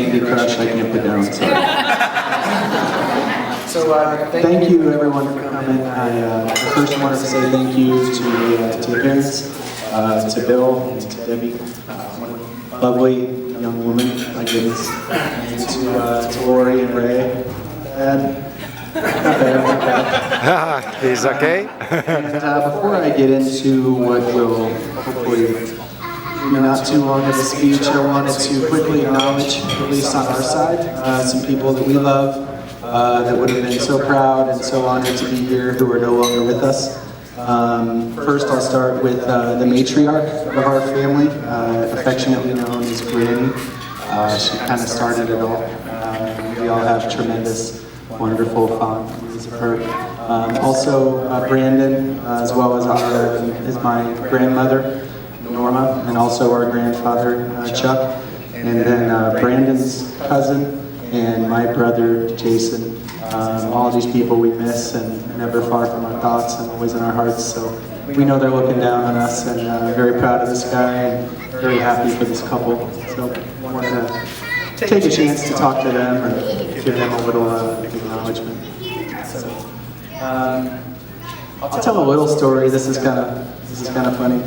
Candy Crush I can't put down. So thank you everyone for coming. I first wanted to say thank you to the parents, to Bill and to Debbie, lovely young woman, my goodness, and to Lori and Ray. And He's okay? And before I get into what will hopefully be not too long of a speech, I wanted to quickly acknowledge, at least on our side, some people that we love, that would have been so proud and so honored to be here who are no longer with us. First I'll start with the matriarch of our family, affectionately known as Granny. She kind of started it all. We all have tremendous, wonderful fond memories of her. Also Brandon, as well as my grandmother, Norma, and also our grandfather, Chuck, and then Brandon's cousin, and my brother, Jason. All these people we miss and never far from our thoughts and always in our hearts. So we know they're looking down on us, and very proud of this guy and very happy for this couple. So I wanted to take a chance to talk to them and give them a little acknowledgement. So I'll tell a little story. This is kind of funny.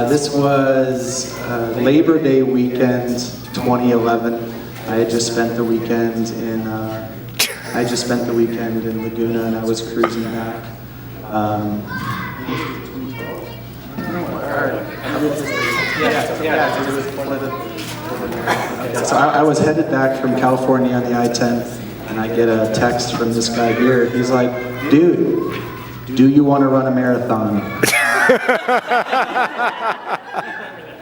This was Labor Day weekend, 2011. I had just spent the weekend in Laguna, and I was cruising back. So I was headed back from California on the I-10, and I get a text from this guy here. He's like, "Dude, do you want to run a marathon?"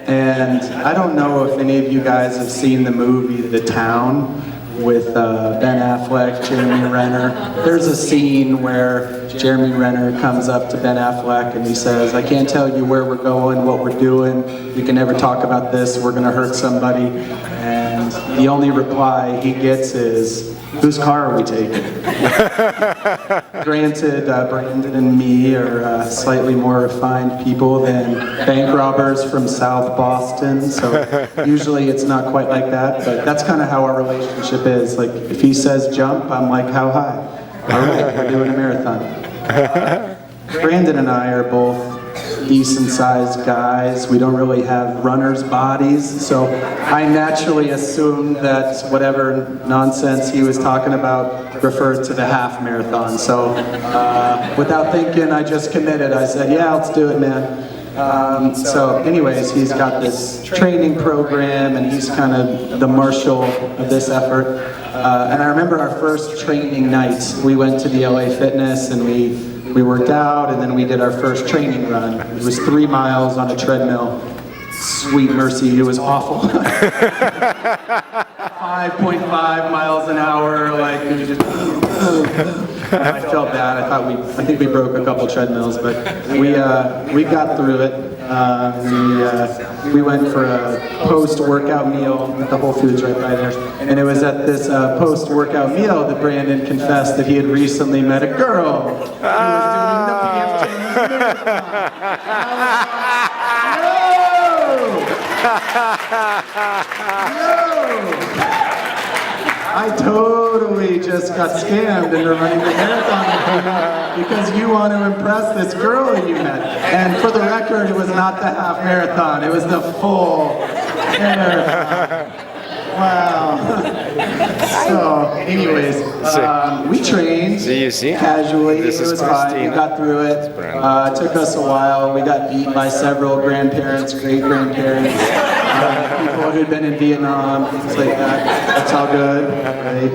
And I don't know if any of you guys have seen the movie The Town with Ben Affleck, Jeremy Renner. There's a scene where Jeremy Renner comes up to Ben Affleck and he says, "I can't tell you where we're going, what we're doing. We can never talk about this. We're going to hurt somebody." And the only reply he gets is, "Whose car are we taking?" Granted, Brandon and me are slightly more refined people than bank robbers from South Boston, so usually it's not quite like that, but that's kind of how our relationship is. Like, if he says jump, I'm like, how high? All right, we're doing a marathon. Brandon and I are both decent-sized guys. We don't really have runners' bodies, so I naturally assumed that whatever nonsense he was talking about referred to the half marathon. So without thinking, I just committed. I said, "Yeah, let's do it, man." So anyways, he's got this training program, and he's kind of the marshal of this effort. And I remember our first training night. We went to the LA Fitness, and we worked out, and then we did our first training run. It was 3 miles on a treadmill. Sweet mercy, it was awful. 5.5 miles an hour, like it was just. I felt bad. I think we broke a couple treadmills, but we got through it. We went for a post-workout meal at the Whole Foods right by there, and it was at this post-workout meal that Brandon confessed that he had recently met a girl who was doing the Hamptons No! I totally just got scammed into running the marathon because you want to impress this girl that you met. And for the record, it was not the half marathon, it was the full marathon. Wow. So, anyways, we trained casually. It was fine. We got through it. It took us a while. We got beat by several grandparents, great-grandparents, people who'd been in Vietnam, things like that. That's all good, right?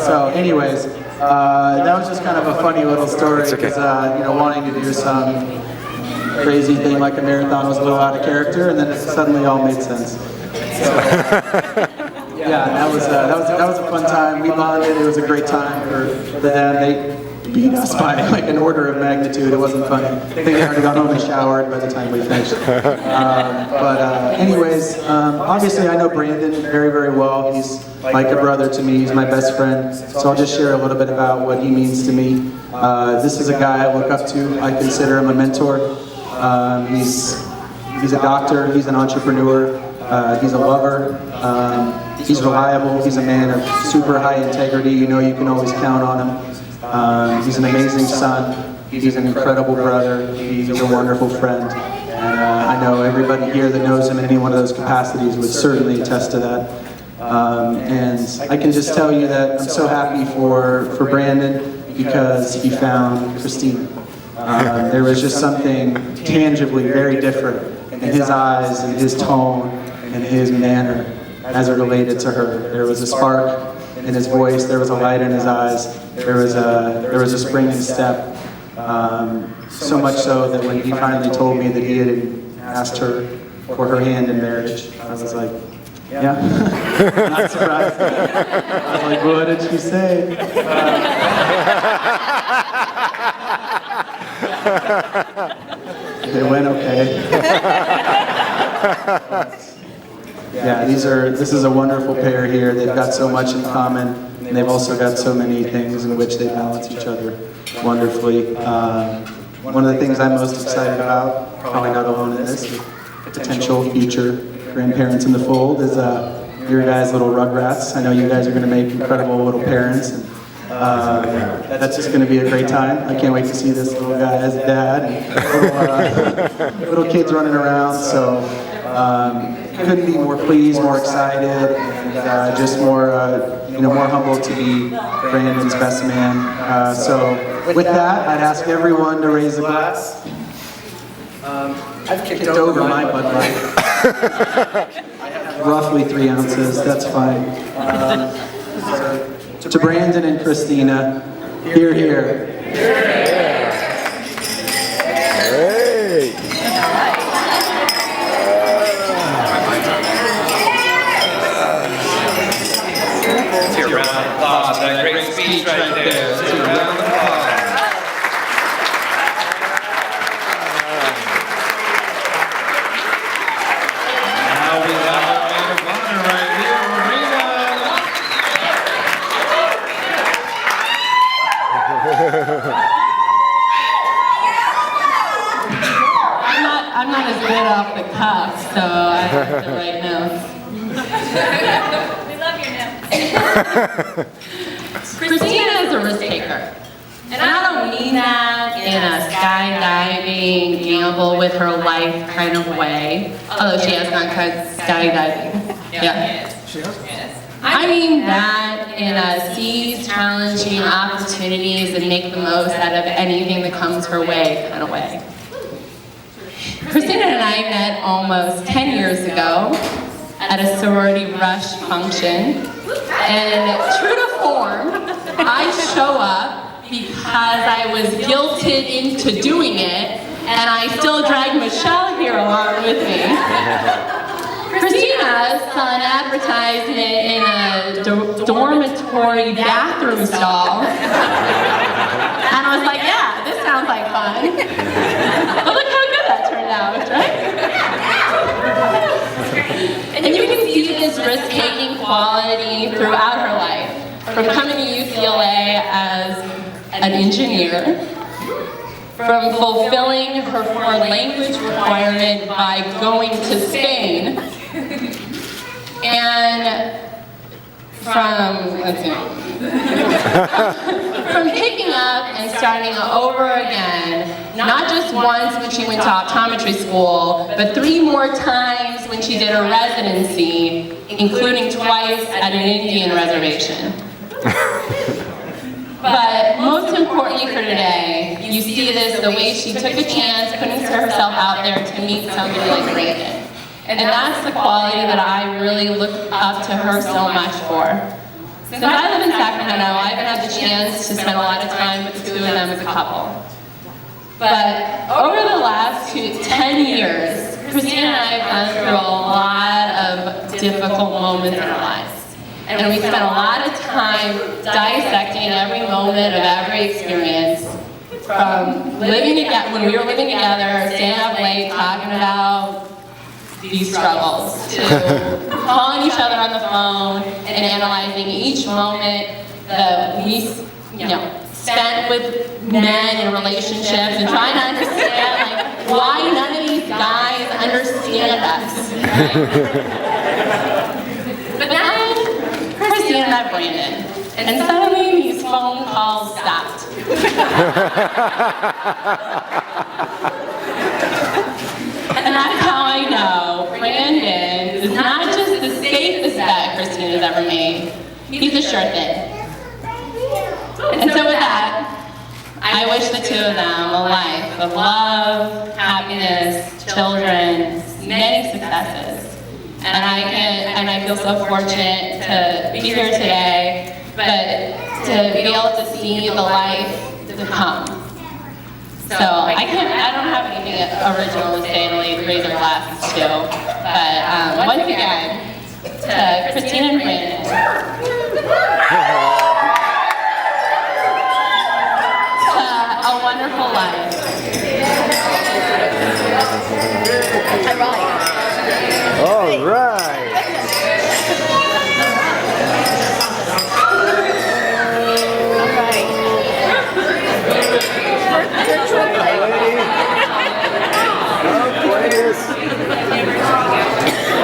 So, anyways, that was just kind of a funny little story because, wanting to do some crazy thing like a marathon was a little out of character, and then it suddenly all made sense. So, yeah, that was a fun time. We bonded. It was a great time for them. They beat us by like an order of magnitude. It wasn't funny. I think they already got home and showered by the time we finished. Anyways, obviously I know Brandon very, very well. He's like a brother to me. He's my best friend. So I'll just share a little bit about what he means to me. This is a guy I look up to. I consider him a mentor. He's a doctor. He's an entrepreneur. He's a lover. He's reliable. He's a man of super high integrity. You know you can always count on him. He's an amazing son. He's an incredible brother. He's a wonderful friend. And I know everybody here that knows him in any one of those capacities would certainly attest to that. And I can just tell you that I'm so happy for Brandon because he found Christina. There was just something tangibly very different in his eyes and his tone and his manner as it related to her. There was a spark in his voice, there was a light in his eyes, there was a spring in his step. So much so that when he finally told me that he had asked her for her hand in marriage, I was like, yeah, not surprised. I was like, what did she say? It went okay. Yeah, this is a wonderful pair here. They've got so much in common, and they've also got so many things in which they balance each other wonderfully. One of the things I'm most excited about, probably not alone in this, potential future grandparents in the fold, is your guys' little rugrats. I know you guys are going to make incredible little parents, and that's just going to be a great time. I can't wait to see this little guy as a dad, and little kids running around. So couldn't be more pleased, more excited, and just more more humbled to be Brandon's best man. So with that, I'd ask everyone to raise a glass. I've kicked over my Bud Light. Roughly 3 ounces, that's fine. To Brandon and Christina, here, here. Hey! Let's hear a round of applause. That great speech right there. Let's hear a round of applause. Now we have our maid of honor right here, Marina. I'm not as good off the cuff, so I have to write notes. We love your notes. Christina is a risk taker. And I don't mean that in a skydiving, gamble with her life kind of way. Although she has gone skydiving. Yeah. I mean that in a seize challenging opportunities and make the most out of anything that comes her way kind of way. Christina and I met almost 10 years ago at a sorority rush function, and true to form, I show up because I was guilted into doing it, and I still drag Michelle here along with me. Christina saw an advertisement in a dormitory bathroom stall, and I was like, yeah, this sounds like fun. But look how good that turned out, right? And you can see this risk-taking quality throughout her life, from coming to UCLA as an engineer, from fulfilling her foreign language requirement by going to Spain, and from picking up and starting over again, not just once when she went to optometry school, but 3 more times when she did her residency, including twice at an Indian reservation. But most importantly for today, you see this, the way she took a chance, putting herself out there to meet somebody like Brandon. And that's the quality that I really look up to her so much for. Since I live in Sacramento, I haven't had the chance to spend a lot of time with the 2 of them as a couple. But over the last 10 years, Christina and I have gone through a lot of difficult moments in our lives. And we spent a lot of time dissecting every moment of every experience, from living together, when we were living together, staying up late, talking about these struggles, to calling each other on the phone and analyzing each moment that we, spent with men in relationships and trying to understand why none of these guys understand us. But then just met Brandon. And suddenly these phone calls stopped. And that's how I know Brandon is not just the safest bet Christina's ever made, he's a sure thing. And so with that, I wish the two of them a life of love, happiness, children, many successes. And I feel so fortunate to be here today, but to be able to see the life to come. So I don't have anything original to say to raise our glasses to, but once again, to Christina and Brandon. A wonderful life. All right.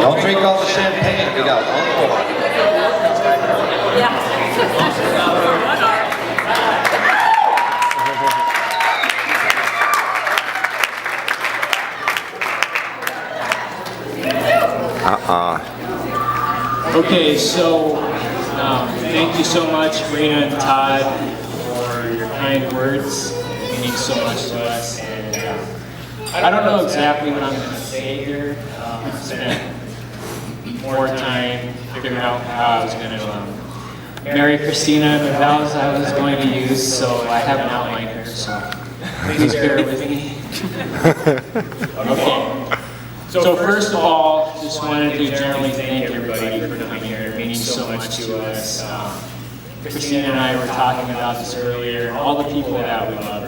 Don't drink all the champagne. We got one more. Okay, so thank you so much, Rena and Todd, for your kind words. It means so much to us. And I don't know exactly what I'm going to say here. I spent more time figuring out how I was going to marry Christina and the vows I was going to use, so I have an outline here, so please bear with me. Okay. So first of all, just wanted to generally thank everybody for coming here. It means so much to us. Christina and I were talking about this earlier. All the people that we love